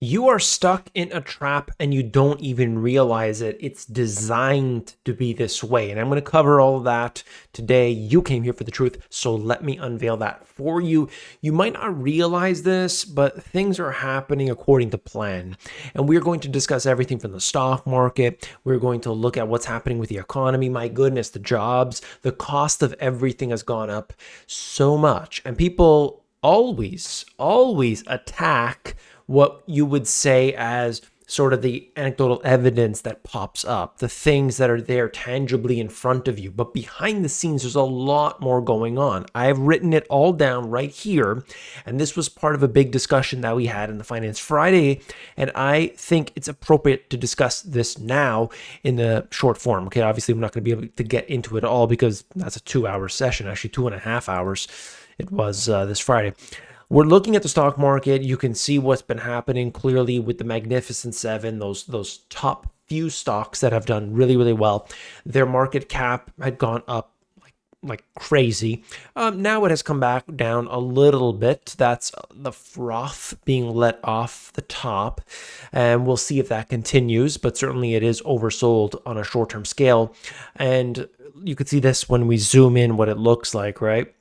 You are stuck in a trap and you don't even realize it. It's designed to be this way. And I'm going to cover all of that today. You came here for the truth, so let me unveil that for you. You might not realize this, but things are happening according to plan. And we're going to discuss everything from the stock market. We're going to look at what's happening with the economy. My goodness, the jobs, the cost of everything has gone up so much. And people always attack what you would say as sort of the anecdotal evidence that pops up, the things that are there tangibly in front of you. But behind the scenes, there's a lot more going on. I have written it all down right here. And this was part of a big discussion that we had in the Finance Friday. And I think it's appropriate to discuss this now in the short form. Okay, obviously, we're not going to be able to get into it all because that's a 2 hour session, actually 2.5 hours. It was this Friday. We're looking at the stock market. You can see what's been happening clearly with the Magnificent Seven, those top few stocks that have done really well. Their market cap had gone up like crazy. Now it has come back down a little bit. That's the froth being let off the top, and we'll see if that continues. But certainly it is oversold on a short-term scale, and you can see this when we zoom in what it looks like, right?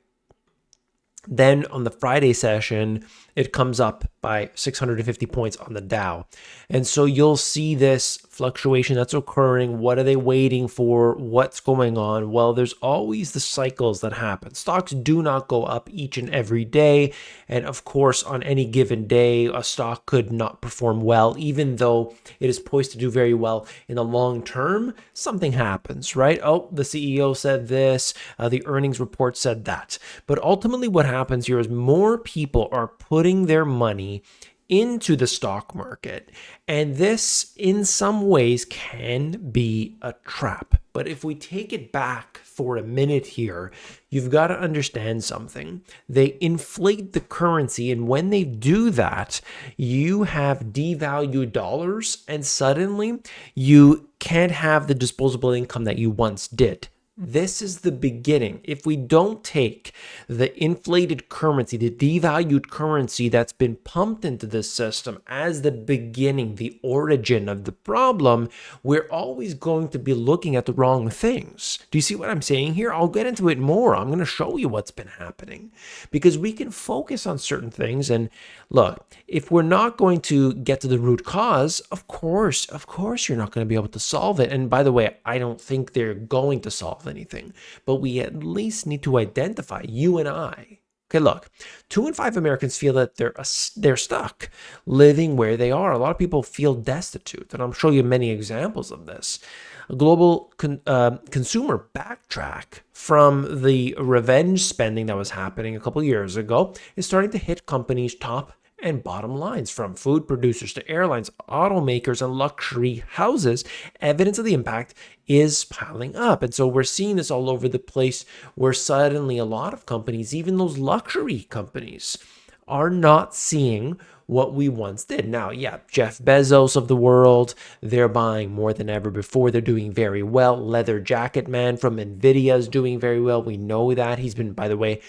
Then on the Friday session, it comes up by 650 points on the Dow. And so you'll see this fluctuation that's occurring. What are they waiting for? What's going on? Well, there's always the cycles that happen. Stocks do not go up each and every day. And of course, on any given day, a stock could not perform well, even though it is poised to do very well in the long term. Something happens, right? Oh, the CEO said this, the earnings report said that. But ultimately, what happens here is more people are putting their money into the stock market. And this, in some ways, can be a trap. But if we take it back for a minute here, you've got to understand something. They inflate the currency, and when they do that, you have devalued dollars, and suddenly you can't have the disposable income that you once did. This is the beginning. If we don't take the inflated currency, the devalued currency that's been pumped into this system as the beginning, the origin of the problem, we're always going to be looking at the wrong things. Do you see what I'm saying here? I'll get into it more. I'm going to show you what's been happening because we can focus on certain things. And look, if we're not going to get to the root cause, of course, you're not going to be able to solve it. And by the way, I don't think they're going to solve anything, but we at least need to identify, you and I. Okay, look, 2 in 5 Americans feel that they're stuck living where they are. A lot of people feel destitute, and I'll show you many examples of this. A global consumer backtrack from the revenge spending that was happening a couple years ago is starting to hit companies' top and bottom lines, from food producers to airlines, automakers, and luxury houses. Evidence of the impact is piling up. And so we're seeing this all over the place where suddenly a lot of companies, even those luxury companies, are not seeing what we once did. Now, yeah, Jeff Bezos of the world, they're buying more than ever before. They're doing very well. Leather Jacket Man from NVIDIA is doing very well. We know that. He's been, by the way,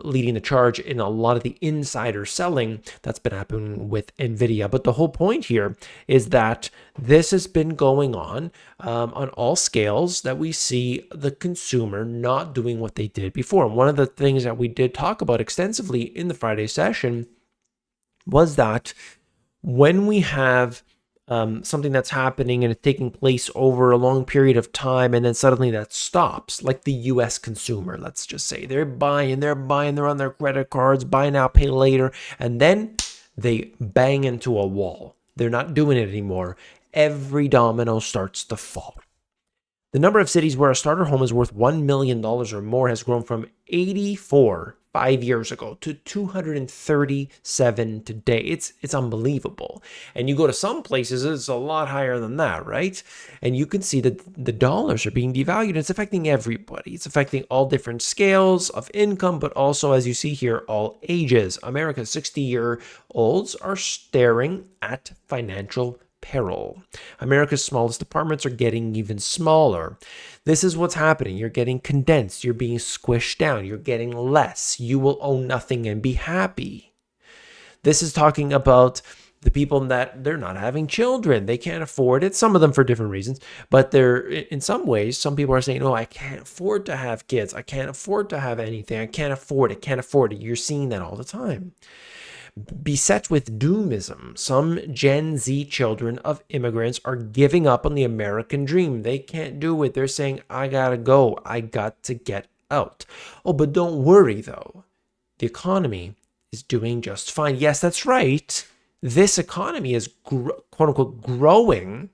leading the charge in a lot of the insider selling that's been happening with NVIDIA. But the whole point here is that this has been going on all scales, that we see the consumer not doing what they did before. And one of the things that we did talk about extensively in the Friday session was that when we have something that's happening and it's taking place over a long period of time, and then suddenly that stops, like the US consumer, let's just say. They're on their credit cards, buy now, pay later, and then they bang into a wall. They're not doing it anymore. Every domino starts to fall. The number of cities where a starter home is worth $1 million or more has grown from 84 5 years ago to 237 today. It's unbelievable. And you go to some places, it's a lot higher than that, right? And you can see that the dollars are being devalued. It's affecting everybody. It's affecting all different scales of income, but also, as you see here, all ages. America's 60-year-olds are staring at financial peril. America's smallest apartments are getting even smaller. This is what's happening. You're getting condensed. You're being squished down. You're getting less. You will own nothing and be happy. This is talking about The people that they're not having children, they can't afford it. Some of them for different reasons, but they're in some ways, some people are saying, "Oh, I can't afford to have kids. I can't afford to have anything. I can't afford it. Can't afford it." You're seeing that all the time. Beset with doomism, some Gen Z children of immigrants are giving up on the American dream. They can't do it. They're saying, "I gotta go. I got to get out." Oh, but don't worry though. The economy is doing just fine. Yes, that's right. This economy is quote unquote growing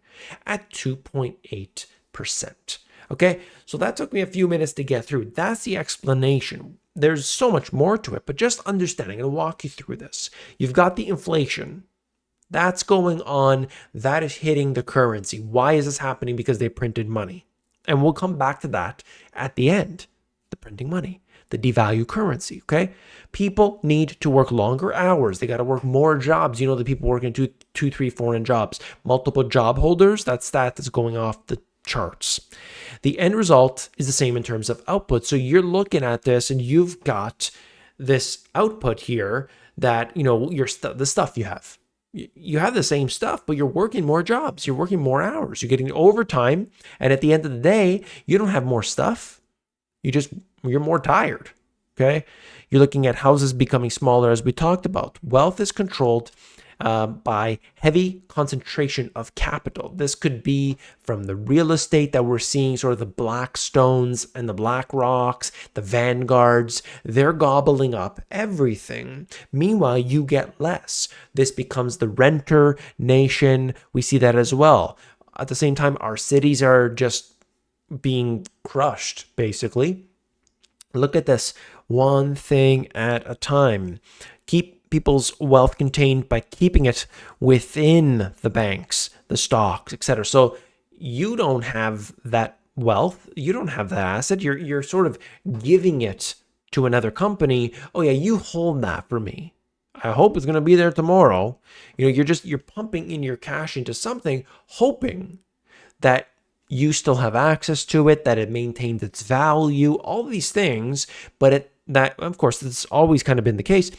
at 2.8%. Okay, so that took me a few minutes to get through. That's the explanation. There's so much more to it, but just understanding, I'm going to walk you through this. You've got the inflation. That's going on. That is hitting the currency. Why is this happening? Because they printed money. And we'll come back to that at the end. The printing money, the devalue currency, okay? People need to work longer hours. They got to work more jobs. You know, the people working two, three, 4 jobs, multiple job holders, that's going off the charts. The end result is the same in terms of output. So you're looking at this and you've got this output here that, you know, the stuff you have. You have the same stuff, but you're working more jobs. You're working more hours. You're getting overtime. And at the end of the day, you don't have more stuff. You're more tired. Okay. You're looking at houses becoming smaller, as we talked about. Wealth is controlled by heavy concentration of capital. This could be from the real estate that we're seeing, sort of the Blackstones and the BlackRocks, the Vanguards. They're gobbling up everything. Meanwhile, you get less. This becomes the renter nation. We see that as well. At the same time, our cities are just being crushed, basically. Look at this, one thing at a time. Keep people's wealth contained by keeping it within the banks, the stocks, etc. So you don't have that wealth, you don't have that asset. You're sort of giving it to another company. Oh yeah, you hold that for me. I hope it's going to be there tomorrow. You know, you're pumping in your cash into something, hoping that you still have access to it, that it maintains its value, all these things. But that, of course, that's always kind of been the case.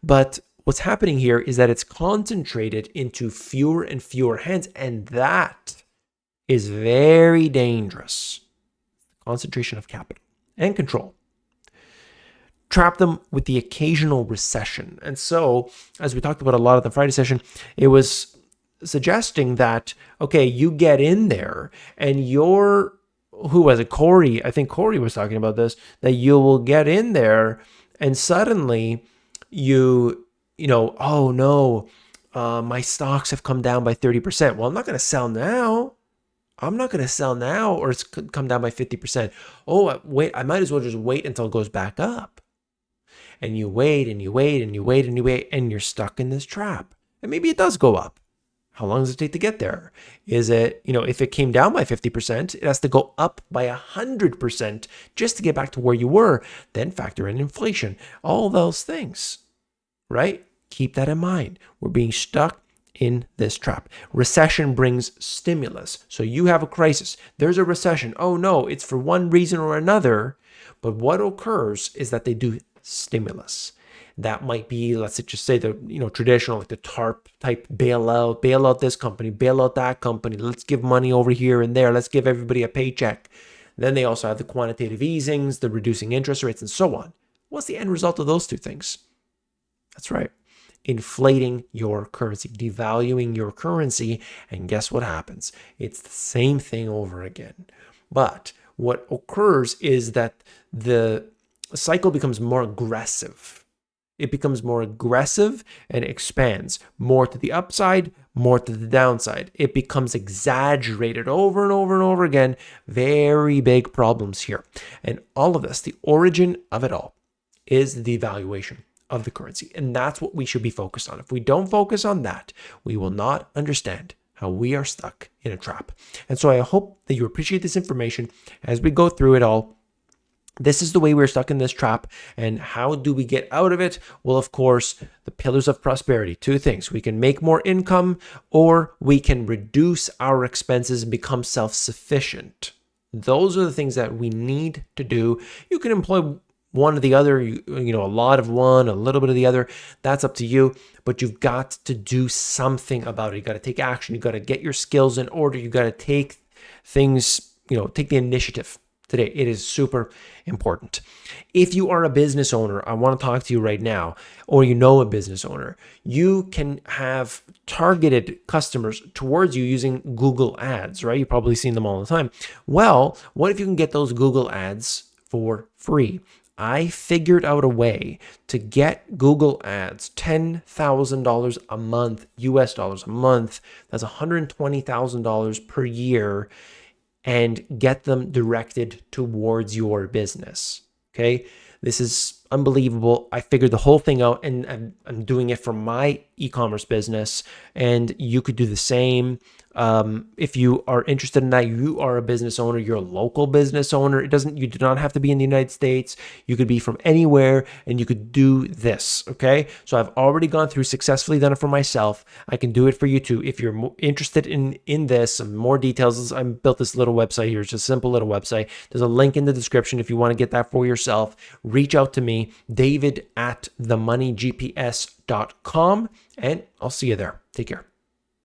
But what's happening here is that it's concentrated into fewer and fewer hands, and that is very dangerous. Concentration of capital and control. Trap them with the occasional recession. And so, as we talked about a lot of the Friday session, it was suggesting that, okay, you get in there and who was it? Corey, I think Corey was talking about this, that you will get in there and suddenly you know, oh no, my stocks have come down by 30%. Well, I'm not going to sell now. Or it's come down by 50%. Oh, wait, I might as well just wait until it goes back up. And you wait and you wait and you wait and you wait, and you're stuck in this trap. And maybe it does go up. How long does it take to get there? Is it, you know, if it came down by 50%, it has to go up by 100% just to get back to where you were. Then factor in inflation, all those things, right? Keep that in mind. We're being stuck in this trap. Recession brings stimulus. So you have a crisis. There's a recession. Oh no, it's for one reason or another. But what occurs is that they do stimulus. That might be, let's just say, the traditional, like the TARP type bail out this company, bail out that company. Let's give money over here and there. Let's give everybody a paycheck. Then they also have the quantitative easings, the reducing interest rates, and so on. What's the end result of those two things? That's right. Inflating your currency, devaluing your currency. And guess what happens? It's the same thing over again. But what occurs is that the cycle becomes more aggressive. It becomes more aggressive and expands more to the upside, more to the downside. It becomes exaggerated over and over and over again. Very big problems here. And all of this, the origin of it all, is the devaluation of the currency. And that's what we should be focused on. If we don't focus on that, we will not understand how we are stuck in a trap. And so I hope that you appreciate this information as we go through it all. This is the way we're stuck in this trap. And how do we get out of it? Well, of course, the pillars of prosperity. Two things. We can make more income, or we can reduce our expenses and become self-sufficient. Those are the things that we need to do. You can employ one or the other, you know, a lot of one, a little bit of the other, that's up to you. But you've got to do something about it. You got to take action. You got to get your skills in order. You got to take things, you know, take the initiative today. It is super important. If you are a business owner, I want to talk to you right now, or you know a business owner, you can have targeted customers towards you using Google ads, right? You've probably seen them all the time. Well, what if you can get those Google ads for free? I figured out a way to get Google ads, $10,000 a month, US dollars a month. That's $120,000 per year, and get them directed towards your business. Okay. This is unbelievable. I figured the whole thing out, and I'm doing it for my e-commerce business, and you could do the same. If you are interested in that, you are a business owner, you're a local business owner. You do not have to be in the United States. You could be from anywhere, and you could do this. Okay. So I've already gone through, successfully done it for myself. I can do it for you too. If you're interested in this, some more details, I built this little website here. It's just a simple little website. There's a link in the description if you want to get that for yourself. Reach out to me, David@themoneygps.com, and I'll see you there. Take care.